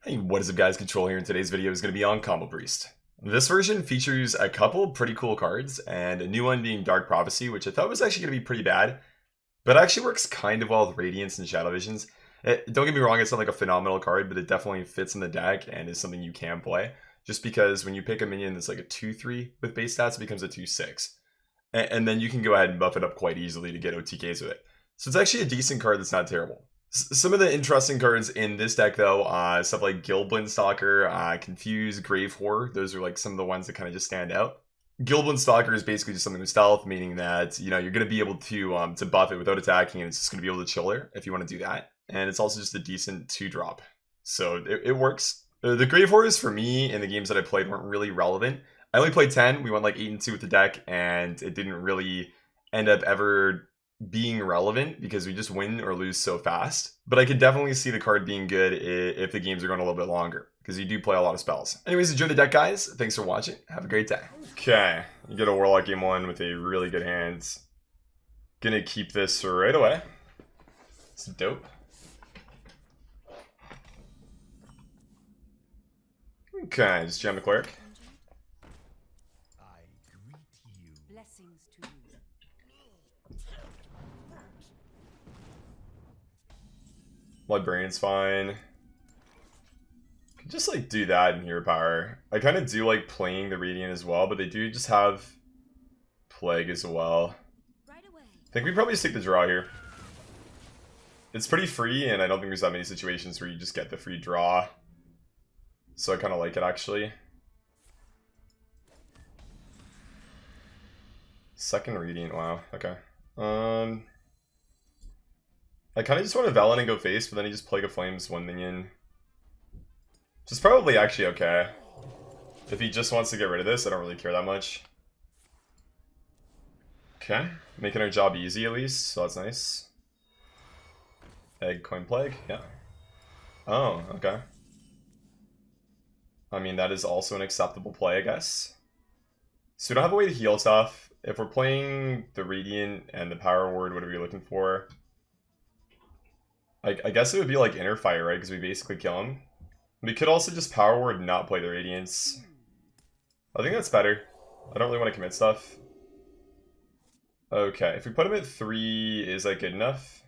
Hey, what is up guys, Control here, and today's video is going to be on Kabal Talonpriest. This version features a couple pretty cool cards, and a new one being Dark Prophecy, which I thought was actually going to be pretty bad, but it actually works kind of well with Radiance and Shadow Visions. Don't get me wrong, it's not like a phenomenal card, but it definitely fits in the deck and is something you can play, just because when you pick a minion that's like a 2-3 with base stats, it becomes a 2-6. And then you can go ahead and buff it up quite easily to get OTKs with it. So it's actually a decent card that's not terrible. Some of the interesting cards in this deck, though, stuff like Gilblin Stalker, Confuse, Grave Horror, those are like some of the ones that kind of just stand out. Gilblin Stalker is basically just something with stealth, meaning that you're going to be able to buff it without attacking, and it's just going to be able to chill there if you want to do that. And it's also just a decent 2-drop, so it works. The Grave Horrors for me in the games that I played weren't really relevant. I only played 10. We went like 8-2 with the deck, and it didn't really end up ever being relevant because we just win or lose so fast. But I could definitely see the card being good if the games are going a little bit longer, because you do play a lot of spells. Anyways, enjoy the deck, guys. Thanks for watching. Have a great day. Okay, you get a Warlock game 1 with a really good hand. Gonna keep this right away. It's dope. Okay, just jam the Cleric. Blessings to you. Librarian's fine. Could just like do that in Hero Power. I kind of do like playing the Radiant as well, but they do just have Plague as well. Right away. I think we probably just take the draw here. It's pretty free, and I don't think there's that many situations where you just get the free draw. So I kind of like it, actually. Second Radiant, wow, okay. I kind of just want to Velen and go face, but then he just Plague of Flames 1 minion. Which is probably actually okay. If he just wants to get rid of this, I don't really care that much. Okay, making our job easy at least, so that's nice. Egg, Coin, Plague, yeah. Oh, okay. I mean, that is also an acceptable play, I guess. So we don't have a way to heal stuff. If we're playing the Radiant and the Power Word, what are we looking for? I guess it would be like Inner Fire, right? Because we basically kill him. We could also just Power Word and not play the Radiance. I think that's better. I don't really want to commit stuff. Okay, if we put him at 3, is that good enough?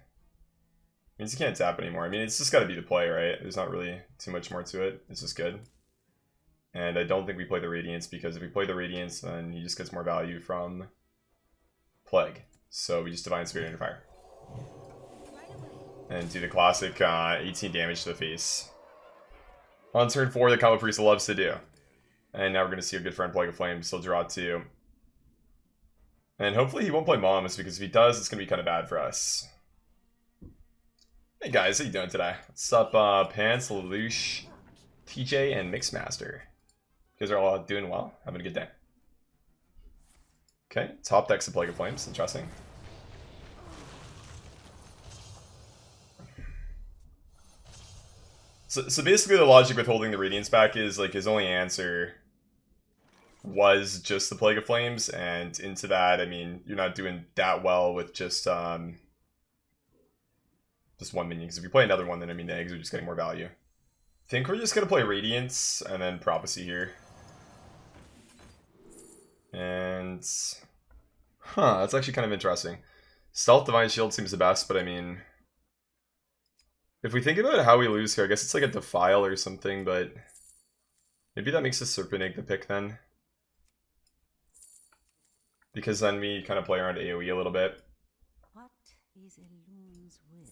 Means he can't tap anymore. I mean, it's just got to be the play, right? There's not really too much more to it. It's just good. And I don't think we play the Radiance, because if we play the Radiance, then he just gets more value from Plague. So we just Divine Spirit Inner Fire. And do the classic 18 damage to the face. On turn 4, the Kabal Talonpriest loves to do. And now we're going to see a good friend Plague of Flames. He'll draw 2. And hopefully he won't play Moms, because if he does, it's going to be kind of bad for us. Hey guys, how you doing today? What's up, Pants, Lelouch, TJ, and Mixmaster? You guys are all doing well, having a good day. Okay, top deck's a Plague of Flames, interesting. So basically the logic with holding the Radiance back is like his only answer was just the Plague of Flames, and into that, I mean, you're not doing that well with just one minion, because if you play another one, then I mean the eggs are just getting more value. I think we're just gonna play Radiance and then Prophecy here. And that's actually kind of interesting. Stealth Divine Shield seems the best, but I mean, if we think about how we lose here, I guess it's like a Defile or something, but maybe that makes a Serpent Egg the pick then, because then we kind of play around AoE a little bit. What is a loon's will?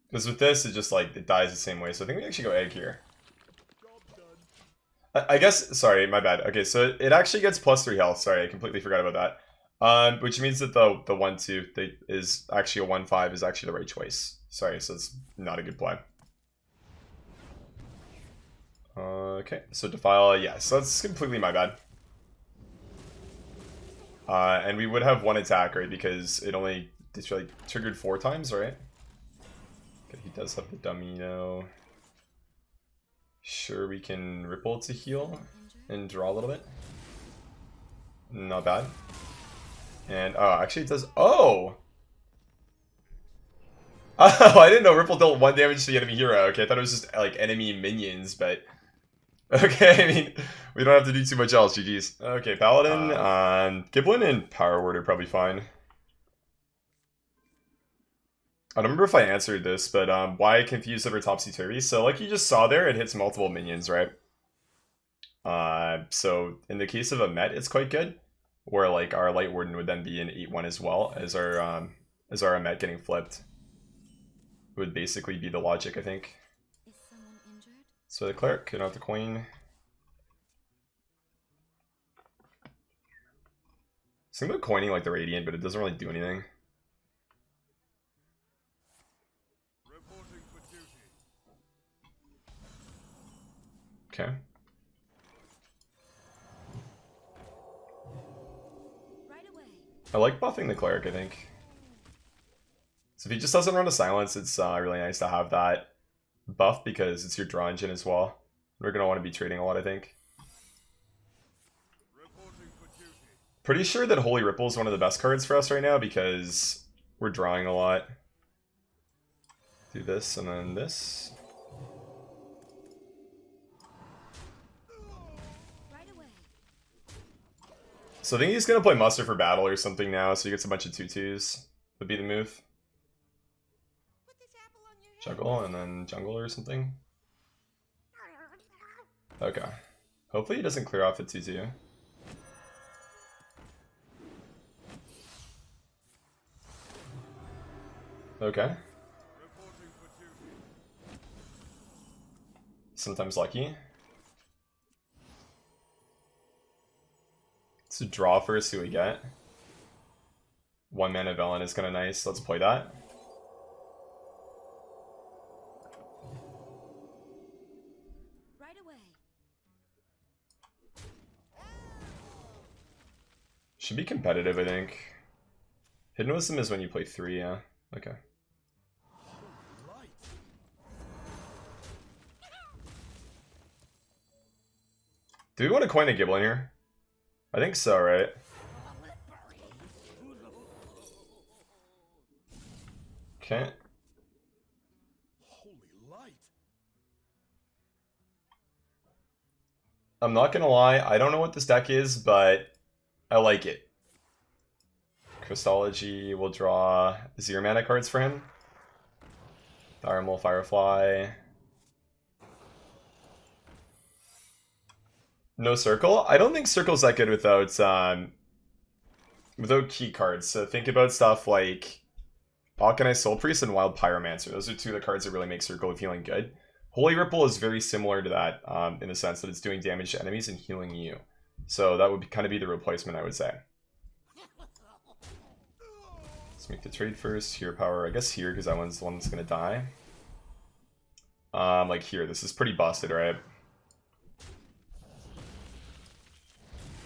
Because with this, it just like, it dies the same way, so I think we actually go Egg here. I guess, sorry, my bad. Okay, so it actually gets +3 health. Sorry, I completely forgot about that. Which means that the 1-2 is actually a 1-5 is actually the right choice. Sorry, so it's not a good play. Okay, so Defile, yeah, so that's completely my bad. And we would have 1 attack, right? Because it's really triggered 4 times, right? Okay, he does have the Domino. Sure, we can Ripple to heal and draw a little bit. Not bad. And, oh, actually it does, oh! Oh, I didn't know Ripple dealt 1 damage to the enemy hero. Okay, I thought it was just like enemy minions, but okay, I mean, we don't have to do too much else, GG's. Okay, Paladin, Gilblin and Power Word are probably fine. I don't remember if I answered this, but why confused over topsy-turvy? So like you just saw there, it hits multiple minions, right? So in the case of Amet, it's quite good, where like our Light Warden would then be an 8-1 as well as our Amet getting flipped. Would basically be the logic, I think. Is someone injured? So the Cleric, get out the coin. So I'm about coining like the Radiant, but it doesn't really do anything. Okay. Right away. I like buffing the Cleric, I think. So if he just doesn't run a Silence, it's really nice to have that buff because it's your draw engine as well. We're going to want to be trading a lot, I think. Pretty sure that Holy Ripple is one of the best cards for us right now because we're drawing a lot. Do this and then this. Right away. So I think he's going to play Muster for battle or something now, so he gets a bunch of 2/2s. Would be the move. Juggle and then jungle or something. Okay. Hopefully he doesn't clear off the 2/2. Okay. Sometimes lucky. So draw first, see what we get. 1 mana Velen is kind of nice. Let's play that. Right away. Should be competitive, I think. Hidden Wisdom is when you play 3, yeah. Okay. Do we want to coin a Gilblin here? I think so, right? Okay. I'm not gonna lie, I don't know what this deck is, but I like it. Crystology will draw 0 mana cards for him. Diremal Firefly. No Circle? I don't think Circle's that good without key cards. So think about stuff like Balkanized Soul Priest and Wild Pyromancer. Those are 2 of the cards that really make Circle feeling good. Holy Ripple is very similar to that in the sense that it's doing damage to enemies and healing you. So that would kind of be the replacement, I would say. Let's make the trade first. Hero power, I guess here, because that one's the one that's going to die. Like here, this is pretty busted, right?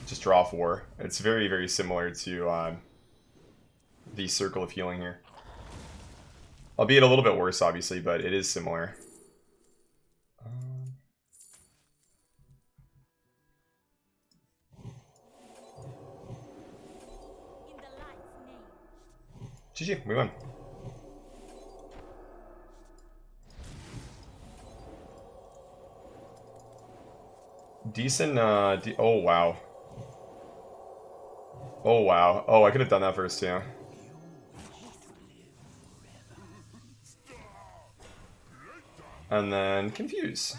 Just draw 4. It's very, very similar to the Circle of Healing here. Albeit a little bit worse, obviously, but it is similar. GG, we won. Decent, oh wow. Oh wow. Oh, I could have done that first too. And then Confuse.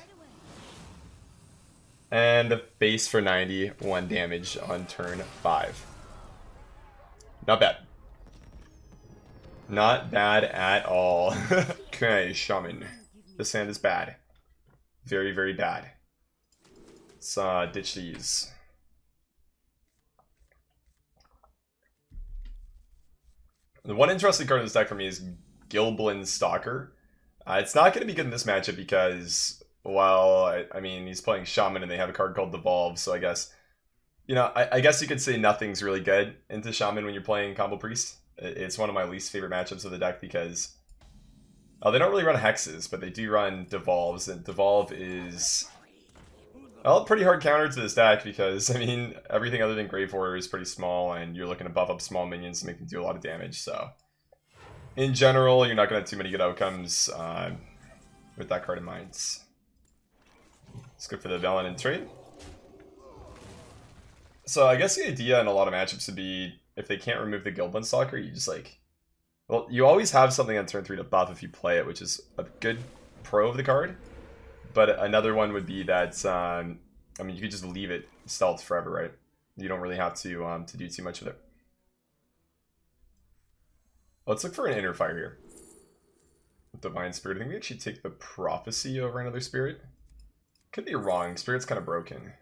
And base for 91 damage on turn 5. Not bad. Not bad at all. Okay, Shaman. This hand is bad. Very, very bad. Let's ditch these. The one interesting card in this deck for me is Gilblin Stalker. It's not going to be good in this matchup because, well, I mean, he's playing Shaman and they have a card called Devolve, so I guess, you know, I guess you could say nothing's really good into Shaman when you're playing Kabal Priest. It's one of my least favorite matchups of the deck because they don't really run hexes, but they do run Devolves, and Devolve is a pretty hard counter to this deck because, I mean, everything other than Grave Warrior is pretty small, and you're looking to buff up small minions to make them do a lot of damage, so in general, you're not going to have too many good outcomes with that card in mind. It's good for the Velen in trade. So I guess the idea in a lot of matchups would be, if they can't remove the Gilblin Stalker, you just like... Well, you always have something on turn 3 to buff if you play it, which is a good pro of the card. But another one would be that, I mean, you could just leave it stealth forever, right? You don't really have to do too much with it. Let's look for an inner fire here. Divine Spirit. I think we actually take the Prophecy over another Spirit. Could be wrong. Spirit's kind of broken.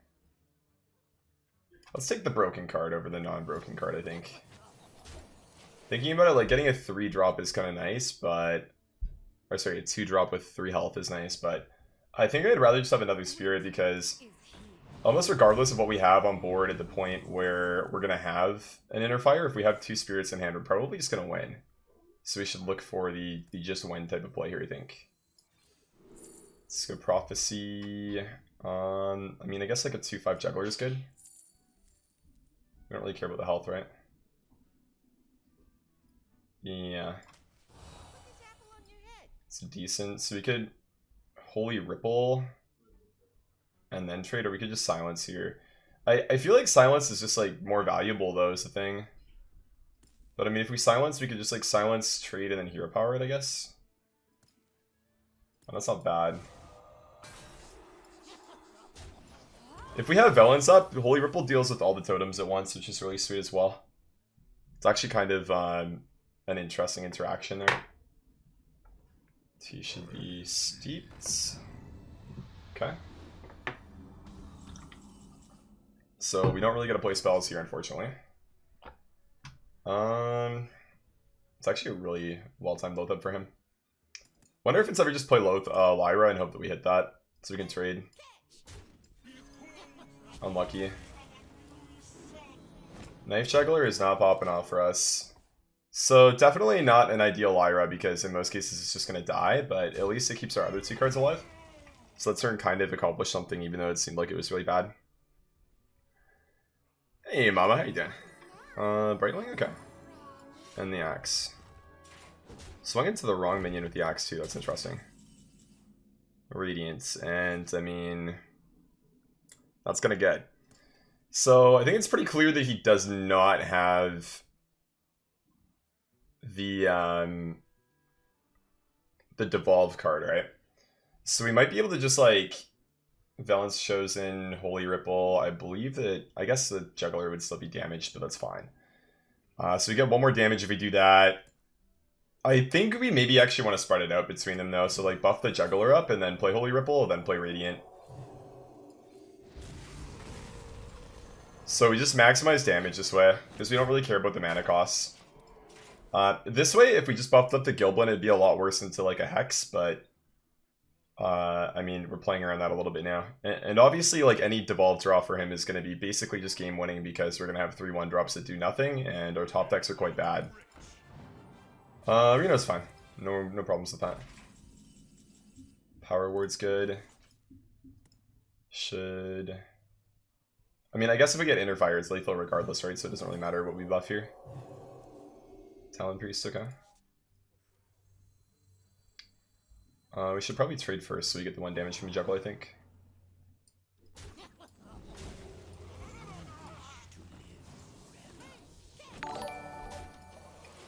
Let's take the broken card over the non-broken card, I think. Thinking about it, like, getting a 3-drop is kind of nice, but... Or sorry, a 2-drop with 3 health is nice, but... I think I'd rather just have another Spirit because... Almost regardless of what we have on board at the point where we're going to have an inner fire, if we have 2 Spirits in hand, we're probably just going to win. So we should look for the just win type of play here, I think. Let's go Prophecy. I mean, I guess like a 2-5 Juggler is good. We don't really care about the health, right? Yeah. It's decent. So we could Holy Ripple and then trade, or we could just silence here. I feel like silence is just like more valuable though, is the thing. But I mean, if we silence, we could just like silence, trade, and then hero power it, I guess. Oh, that's not bad. If we have Velen's up, Holy Ripple deals with all the totems at once, which is really sweet as well. It's actually kind of an interesting interaction there. He should be steeped. Okay. So we don't really get to play spells here, unfortunately. It's actually a really well-timed Loath up for him. Wonder if it's ever just play Loath Lyra and hope that we hit that so we can trade. Unlucky. Knife Juggler is not popping off for us. So definitely not an ideal Lyra because in most cases it's just going to die, but at least it keeps our other 2 cards alive. So that turn kind of accomplished something even though it seemed like it was really bad. Hey mama, how you doing? Brightling? Okay. And the axe. Swung into the wrong minion with the axe too, that's interesting. Radiance, and I mean... That's gonna get. So I think it's pretty clear that he does not have the devolve card, right? So we might be able to just like Velen's Chosen, Holy Ripple. I believe that I guess the Juggler would still be damaged, but that's fine. So we get 1 more damage if we do that. I think we maybe actually want to spread it out between them though. So like buff the Juggler up and then play Holy Ripple, then play Radiant. So we just maximize damage this way, because we don't really care about the mana costs. This way, if we just buffed up the Gilblin, it'd be a lot worse into like a Hex, but... I mean, we're playing around that a little bit now. And obviously, like, any devolved draw for him is going to be basically just game winning, because we're going to have 3 1-drops that do nothing, and our top decks are quite bad. Reno's fine. No problems with that. Power Ward's good. Should... I mean, I guess if we get Inner Fire, it's lethal regardless, right? So it doesn't really matter what we buff here. Talonpriest, okay. We should probably trade first so we get the 1 damage from the Juggler, I think.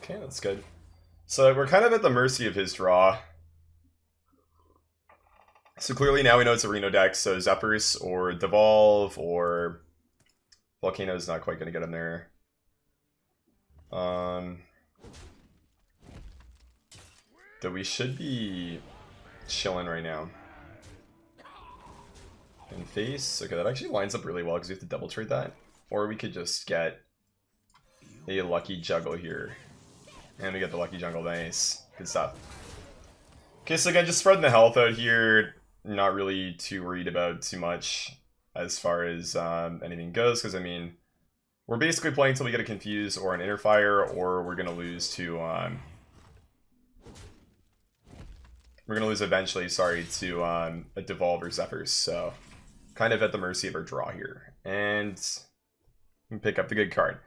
Okay, that's good. So we're kind of at the mercy of his draw. So clearly now we know it's a Reno deck, so Zephyrs or Devolve or... Volcano's not quite going to get him there. That we should be chilling right now. And face. Okay, that actually lines up really well because we have to double trade that. Or we could just get a lucky juggle here. And we get the lucky jungle. Nice. Good stuff. Okay, so again, just spreading the health out here. Not really too worried about too much as far as anything goes, because I mean, we're basically playing until we get a Confuse or an Inner Fire, or we're gonna lose to eventually, sorry, to a Devolve or Zephyrs. So kind of at the mercy of our draw here, and pick up the good card.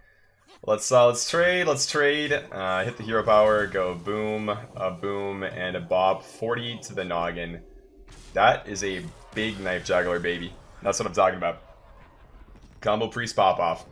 Let's trade. Let's trade. Hit the hero power. Go boom, a boom, and a bop. 40 to the noggin. That is a big knife juggler, baby. That's what I'm talking about. Combo priest pop off.